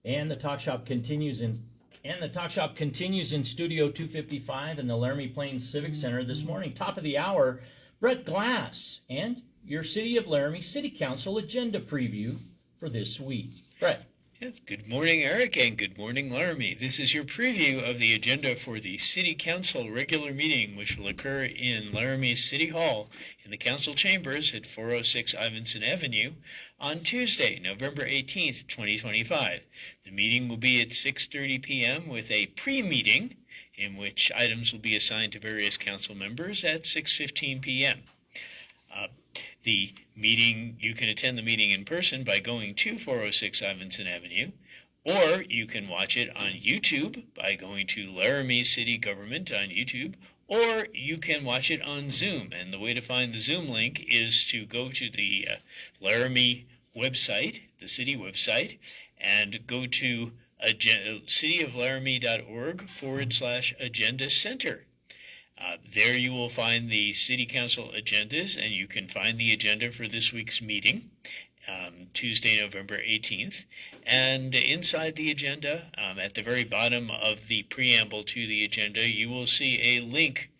And the talk shop continues in Studio 255 in the Laramie Plains Civic Center this morning. Top of the hour, Brett Glass and your City of Laramie City Council agenda preview for this week. Brett. Yes, good morning, Eric, and good morning, Laramie. This is your preview of the agenda for the City Council regular meeting, which will occur in Laramie City Hall in the Council Chambers at 406 Ivinson Avenue on Tuesday, November 18th, 2025. The meeting will be at 6:30 p.m. with a pre-meeting in which items will be assigned to various council members at 6:15 p.m. You can attend the meeting in person by going to 406 Ivinson Avenue, or you can watch it on YouTube by going to Laramie City Government on YouTube, or you can watch it on Zoom. And the way to find the Zoom link is to go to the Laramie website, the city website, and go to cityoflaramie.org/agenda center. There you will find the City Council agendas, and you can find the agenda for this week's meeting, Tuesday, November 18th. And inside the agenda, at the very bottom of the preamble to the agenda, you will see a link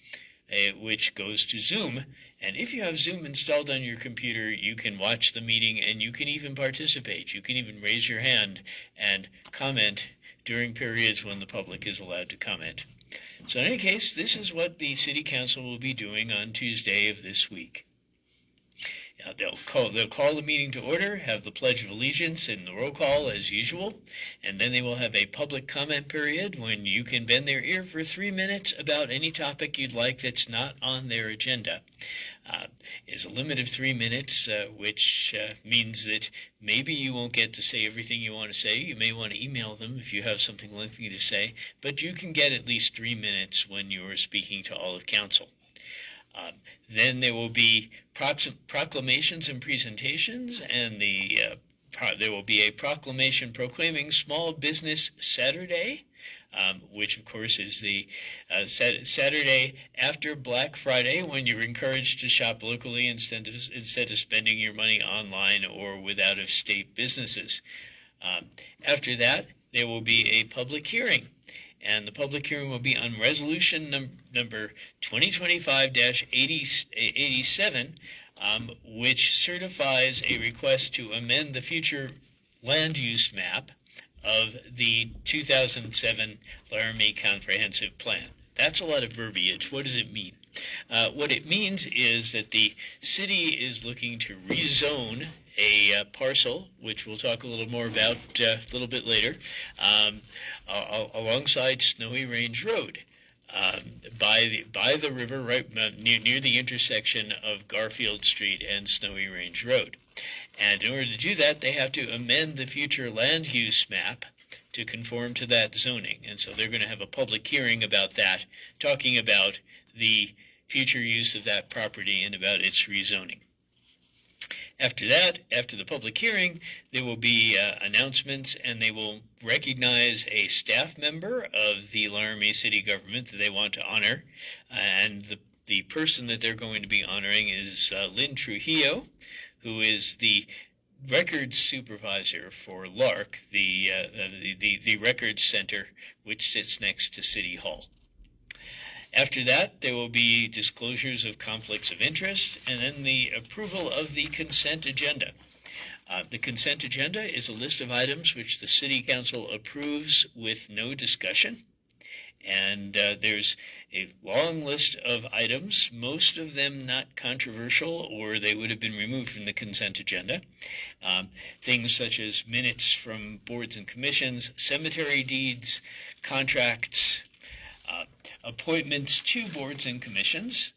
which goes to Zoom. And if you have Zoom installed on your computer, you can watch the meeting and you can even participate. You can even raise your hand and comment during periods when the public is allowed to comment. So in any case, this is what the City Council will be doing on Tuesday of this week. They'll call the meeting to order, have the Pledge of Allegiance and the roll call as usual, and then they will have a public comment period when you can bend their ear for 3 minutes about any topic you'd like that's not on their agenda. Is a limit of 3 minutes, which means that maybe you won't get to say everything you want to say. You may want to email them if you have something lengthy to say, but you can get at least 3 minutes when you are speaking to all of council. Then there will be proclamations and presentations, and there will be a proclamation proclaiming Small Business Saturday, which of course is the Saturday after Black Friday, when you're encouraged to shop locally instead of spending your money online or with out-of-state businesses. After that, there will be a public hearing. And the public hearing will be on resolution number 2025-87, which certifies a request to amend the future land use map of the 2007 Laramie Comprehensive Plan. That's a lot of verbiage. What does it mean? What it means is that the city is looking to rezone a parcel, which we'll talk a little more about a little bit later, alongside Snowy Range Road, by the river, right near the intersection of Garfield Street and Snowy Range Road. And in order to do that, they have to amend the future land use map to conform to that zoning. And so they're going to have a public hearing about that, talking about the future use of that property and about its rezoning. After that, after the public hearing, there will be announcements, and they will recognize a staff member of the Laramie City Government that they want to honor. And the person that they're going to be honoring is Lynn Trujillo, who is the records supervisor for LARC, the records center, which sits next to City Hall. After that, there will be disclosures of conflicts of interest, and then the approval of the consent agenda. The consent agenda is a list of items which the City Council approves with no discussion. And there's a long list of items, most of them not controversial, or they would have been removed from the consent agenda. Things such as minutes from boards and commissions, cemetery deeds, contracts, appointments to boards and commissions,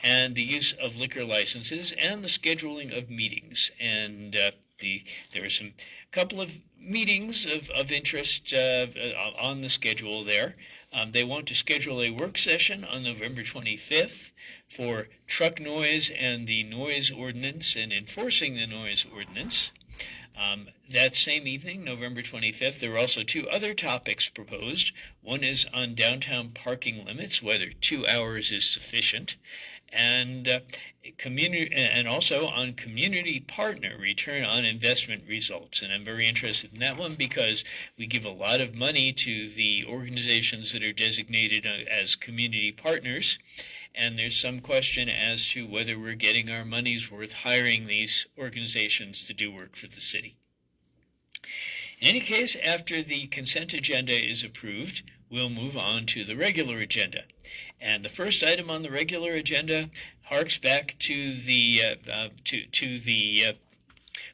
and the use of liquor licenses, and the scheduling of meetings. And there are some couple of meetings of interest on the schedule there. They want to schedule a work session on November 25th for truck noise and the noise ordinance and enforcing the noise ordinance. That same evening, November 25th, there were also two other topics proposed. One is on downtown parking limits, whether 2 hours is sufficient, and also on community partner return on investment results. And I'm very interested in that one because we give a lot of money to the organizations that are designated as community partners. And there's some question as to whether we're getting our money's worth hiring these organizations to do work for the city. In any case, after the consent agenda is approved, we'll move on to the regular agenda. And the first item on the regular agenda harks back to the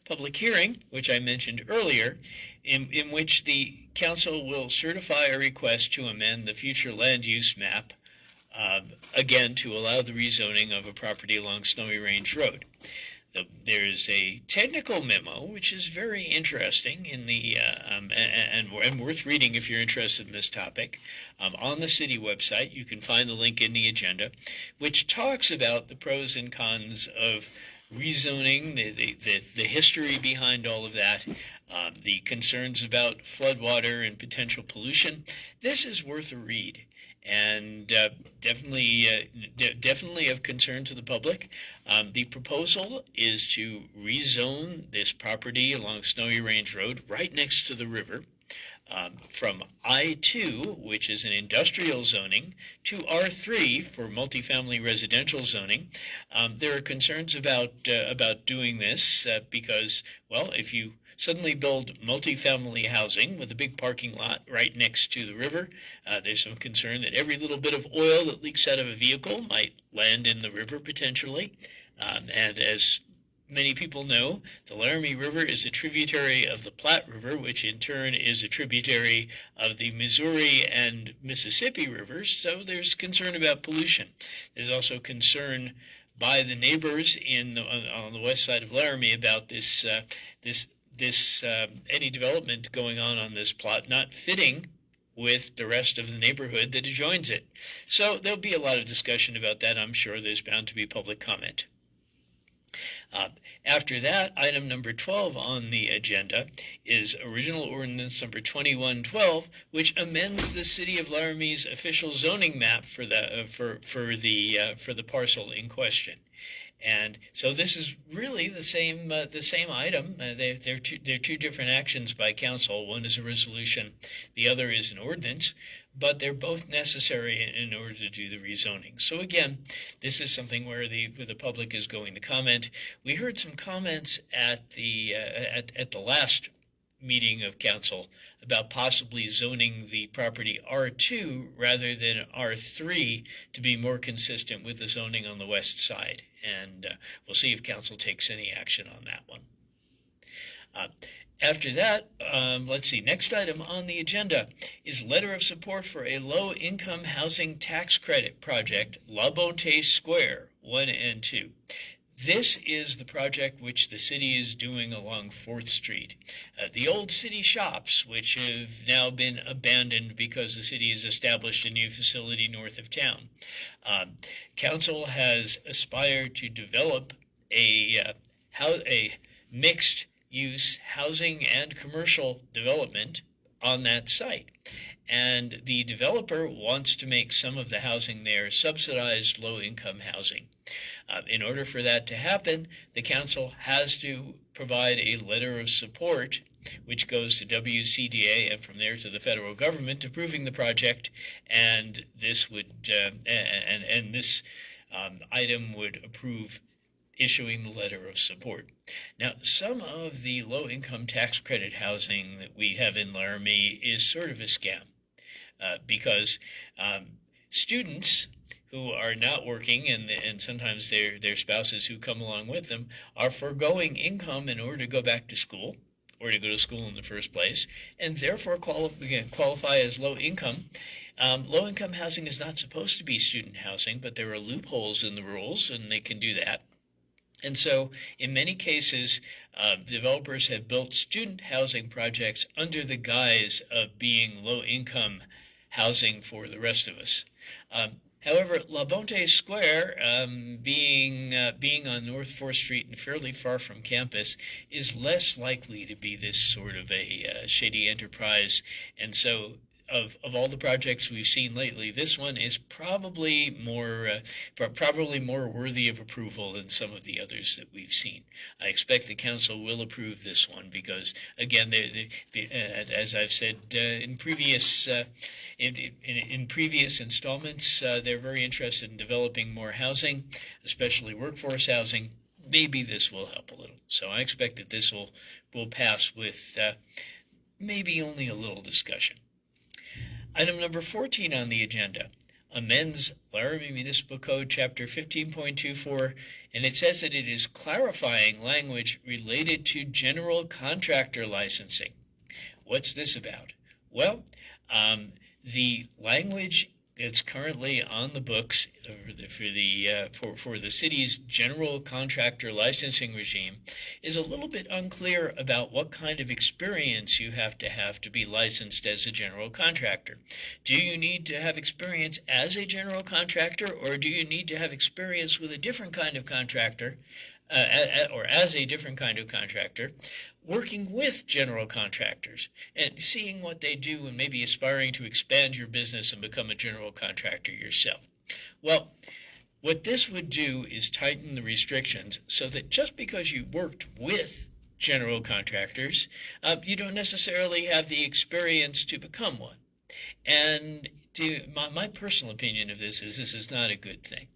public hearing, which I mentioned earlier, in which the council will certify a request to amend the future land use map, again, to allow the rezoning of a property along Snowy Range Road. There's a technical memo which is very interesting in the and worth reading if you're interested in this topic. On the city website, you can find the link in the agenda, which talks about the pros and cons of rezoning, the history behind all of that, the concerns about floodwater and potential pollution. This is worth a read, and definitely of concern to the public. The proposal is to rezone this property along Snowy Range Road right next to the river from I-2, which is an industrial zoning, to R3 for multifamily residential zoning. There are concerns about doing this because, well, if you suddenly build multifamily housing with a big parking lot right next to the river, there's some concern that every little bit of oil that leaks out of a vehicle might land in the river potentially. And as many people know, the Laramie River is a tributary of the Platte River, which in turn is a tributary of the Missouri and Mississippi rivers, so there's concern about pollution. There's also concern by the neighbors on the west side of Laramie about any development going on this plot not fitting with the rest of the neighborhood that adjoins it. So there'll be a lot of discussion about that. I'm sure there's bound to be public comment. After that, item number 12 on the agenda is original ordinance number 2112, which amends the city of Laramie's official zoning map for the parcel in question. And so this is really the same item. They're two different actions by council. One is a resolution, the other is an ordinance, but they're both necessary in order to do the rezoning. So again, this is something where the public is going to comment. We heard some comments at the last meeting of council about possibly zoning the property R2 rather than R3 to be more consistent with the zoning on the west side. And we'll see if council takes any action on that one. After that, let's see, next item on the agenda is letter of support for a low-income housing tax credit project, La Bonte Square 1 and 2. This is the project which the city is doing along 4th Street. The old city shops, which have now been abandoned because the city has established a new facility north of town. Council has aspired to develop a mixed-use housing and commercial development on that site. And the developer wants to make some of the housing there subsidized low-income housing. In order for that to happen, the council has to provide a letter of support, which goes to WCDA and from there to the federal government approving the project. And this would this item would approve issuing the letter of support. Now, some of the low-income tax credit housing that we have in Laramie is sort of a scam because students who are not working and sometimes their spouses who come along with them are foregoing income in order to go back to school or to go to school in the first place, and therefore qualify as low income. Low-income housing is not supposed to be student housing, but there are loopholes in the rules, and they can do that. And so, in many cases, developers have built student housing projects under the guise of being low-income housing for the rest of us. However, La Bonte Square, being on North 4th Street and fairly far from campus, is less likely to be this sort of a shady enterprise. And so of all the projects we've seen lately, this one is probably more worthy of approval than some of the others that we've seen. I expect the council will approve this one because, again, as I've said in previous in previous installments, they're very interested in developing more housing, especially workforce housing. Maybe this will help a little. So I expect that this will pass with maybe only a little discussion. Item number 14 on the agenda amends Laramie Municipal Code Chapter 15.24, and it says that it is clarifying language related to general contractor licensing. What's this about? Well, the language that's currently on the books for the city's general contractor licensing regime is a little bit unclear about what kind of experience you have to be licensed as a general contractor. Do you need to have experience as a general contractor, or do you need to have experience with a different kind of contractor, or as a different kind of contractor, working with general contractors and seeing what they do and maybe aspiring to expand your business and become a general contractor yourself? Well, what this would do is tighten the restrictions so that just because you worked with general contractors, you don't necessarily have the experience to become one. And my personal opinion of this is not a good thing.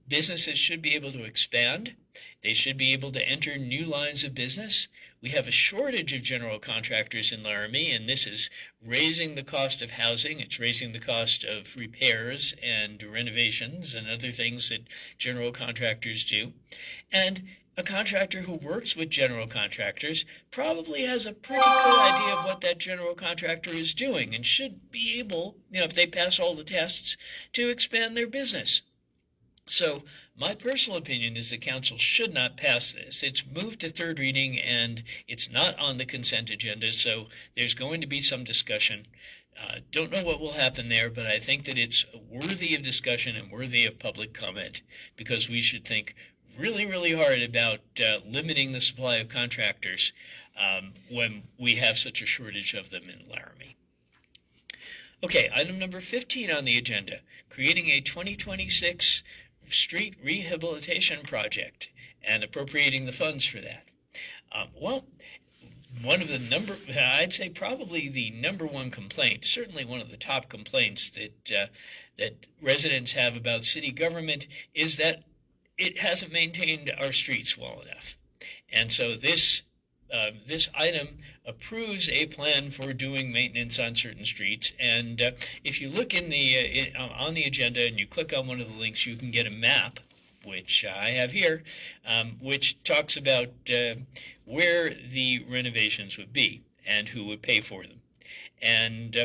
Businesses should be able to expand. They should be able to enter new lines of business. We have a shortage of general contractors in Laramie, and this is raising the cost of housing. It's raising the cost of repairs and renovations and other things that general contractors do. And a contractor who works with general contractors probably has a pretty good idea of what that general contractor is doing and should be able, if they pass all the tests, to expand their business. So my personal opinion is the council should not pass this. It's moved to third reading and it's not on the consent agenda, so there's going to be some discussion. Don't know what will happen there, but I think that it's worthy of discussion and worthy of public comment because we should think really, really hard about limiting the supply of contractors when we have such a shortage of them in Laramie. Okay, item number 15 on the agenda, creating a 2026 street rehabilitation project and appropriating the funds for that. Well, I'd say probably the number one complaint, certainly one of the top complaints that residents have about city government is that it hasn't maintained our streets well enough. And so this item approves a plan for doing maintenance on certain streets. And if you look on the agenda and you click on one of the links, you can get a map, which I have here, which talks about where the renovations would be and who would pay for them. And,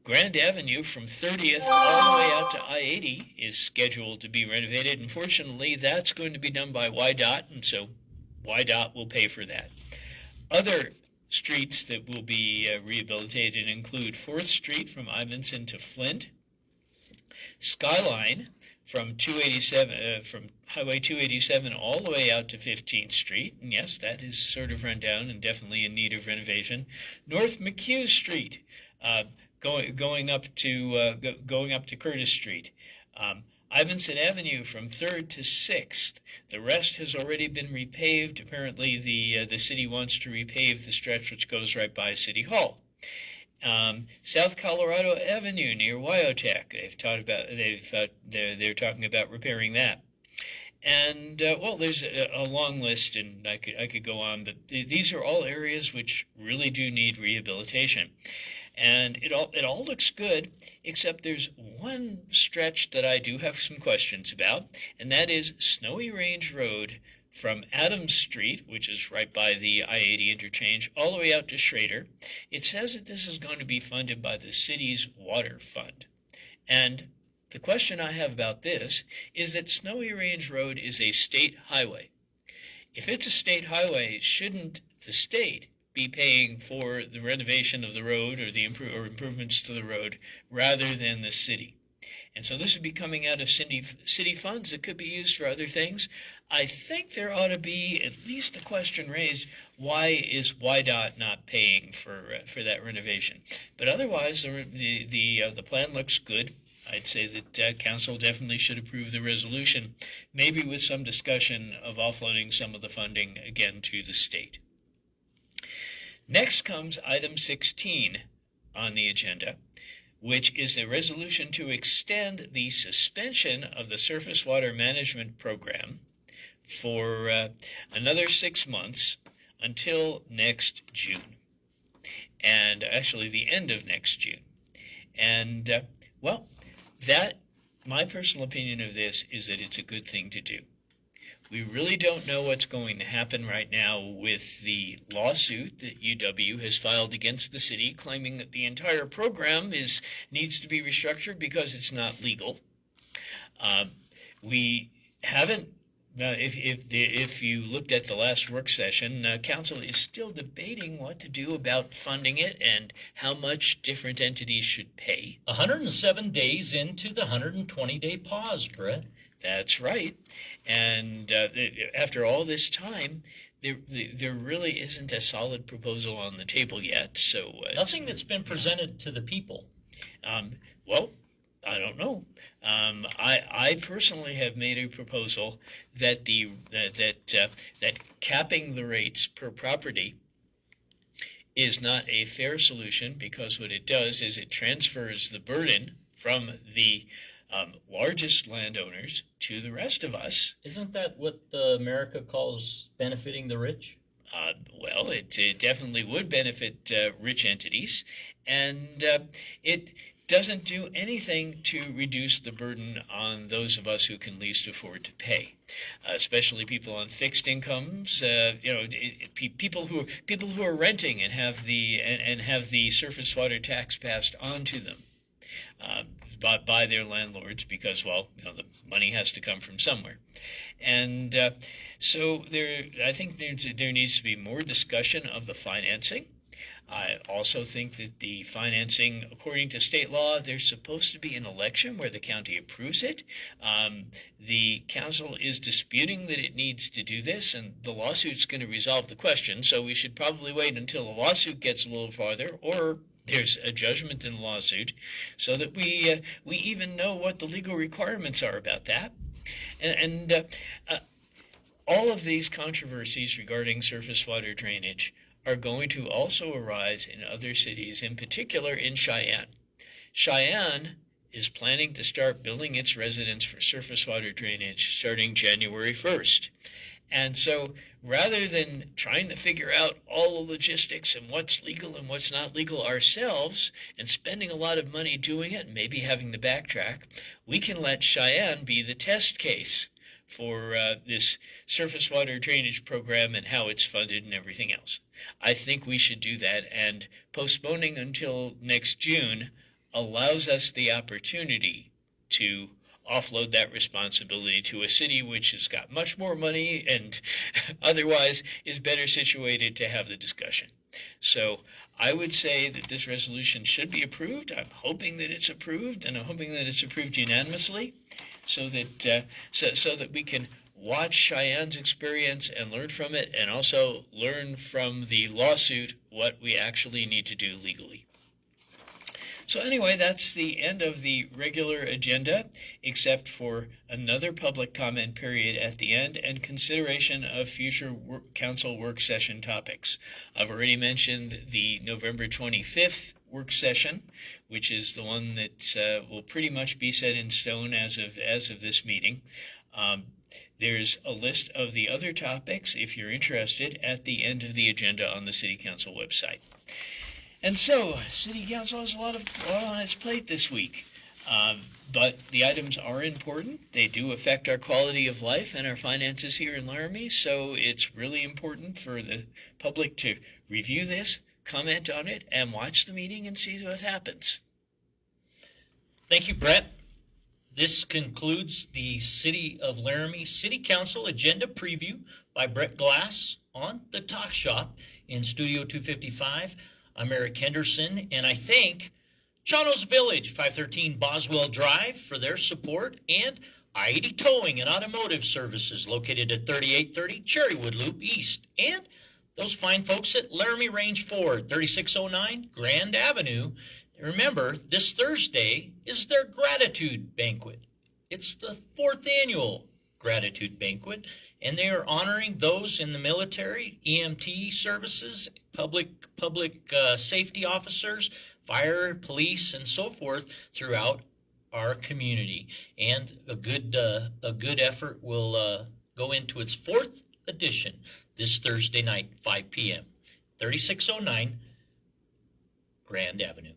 Grand Avenue from 30th all the way out to I-80 is scheduled to be renovated. Unfortunately, that's going to be done by YDOT, and so YDOT will pay for that. Other streets that will be rehabilitated include 4th Street from Ivinson to Flint, Skyline from Highway 287 all the way out to 15th Street, and yes, that is sort of run down and definitely in need of renovation. North McHugh Street, going up to Curtis Street. Ivinson Avenue from 3rd to 6th. The rest has already been repaved. Apparently, the city wants to repave the stretch which goes right by City Hall. South Colorado Avenue near Wyotech. They're talking about repairing that. And there's a long list, and I could go on, but these are all areas which really do need rehabilitation. And it all looks good, except there's one stretch that I do have some questions about, and that is Snowy Range Road from Adams Street, which is right by the I-80 interchange, all the way out to Schrader. It says that this is going to be funded by the city's water fund. And the question I have about this is that Snowy Range Road is a state highway. If it's a state highway, shouldn't the state be paying for the renovation of the road or the improvements to the road rather than the city? And so this would be coming out of city funds that could be used for other things. I think there ought to be at least a question raised: why is YDOT not paying for that renovation? But otherwise, the plan looks good. I'd say that council definitely should approve the resolution, maybe with some discussion of offloading some of the funding again to the state. Next comes item 16 on the agenda, which is a resolution to extend the suspension of the surface water management program for another 6 months until next June, and actually the end of next June. And my personal opinion of this is that it's a good thing to do. We really don't know what's going to happen right now with the lawsuit that UW has filed against the city, claiming that the entire program needs to be restructured because it's not legal. We haven't. If you looked at the last work session, council is still debating what to do about funding it and how much different entities should pay. 107 days into the 120-day pause, Brett. That's right. And after all this time, there really isn't a solid proposal on the table yet. So nothing that's been presented to the people. Well, I don't know. I personally have made a proposal that that capping the rates per property is not a fair solution, because what it does is it transfers the burden from the largest landowners to the rest of us. Isn't that what America calls benefiting the rich? Well, it definitely would benefit rich entities, and it doesn't do anything to reduce the burden on those of us who can least afford to pay, especially people on fixed incomes. People who are renting and have the surface water tax passed on to them by their landlords, because the money has to come from somewhere. And so I think there needs to be more discussion of the financing. I also think that the financing, according to state law, there's supposed to be an election where the county approves it. The council is disputing that it needs to do this, and the lawsuit's going to resolve the question, so we should probably wait until the lawsuit gets a little farther, or there's a judgment in the lawsuit, so that we even know what the legal requirements are about that. And all of these controversies regarding surface water drainage are going to also arise in other cities, in particular in Cheyenne. Cheyenne is planning to start billing its residents for surface water drainage starting January 1st. And so rather than trying to figure out all the logistics and what's legal and what's not legal ourselves and spending a lot of money doing it and maybe having to backtrack, we can let Cheyenne be the test case for this surface water drainage program and how it's funded and everything else. I think we should do that, and postponing until next June allows us the opportunity to offload that responsibility to a city which has got much more money and otherwise is better situated to have the discussion. So I would say that this resolution should be approved. I'm hoping that it's approved, and I'm hoping that it's approved unanimously, so that we can watch Cheyenne's experience and learn from it, and also learn from the lawsuit what we actually need to do legally. So anyway, that's the end of the regular agenda, except for another public comment period at the end and consideration of future council work session topics. I've already mentioned the November 25th work session, which is the one that will pretty much be set in stone as of this meeting. There's a list of the other topics, if you're interested, at the end of the agenda on the City Council website. And so, City Council has a lot on its plate this week, but the items are important. They do affect our quality of life and our finances here in Laramie, so it's really important for the public to review this, comment on it, and watch the meeting and see what happens. Thank you, Brett. This concludes the City of Laramie City Council Agenda Preview by Brett Glass on The Talk Shop in Studio 255. I'm Eric Henderson, and I think Chano's Village, 513 Boswell Drive for their support, and I-80 Towing and Automotive Services located at 3830 Cherrywood Loop East. And those fine folks at Laramie Range Ford, 3609 Grand Avenue. Remember, this Thursday is their gratitude banquet. It's the 4th annual gratitude banquet, and they are honoring those in the military, EMT services, public safety officers, fire, police, and so forth throughout our community. And a good effort will go into its 4th edition this Thursday night, 5 p.m., 3609 Grand Avenue.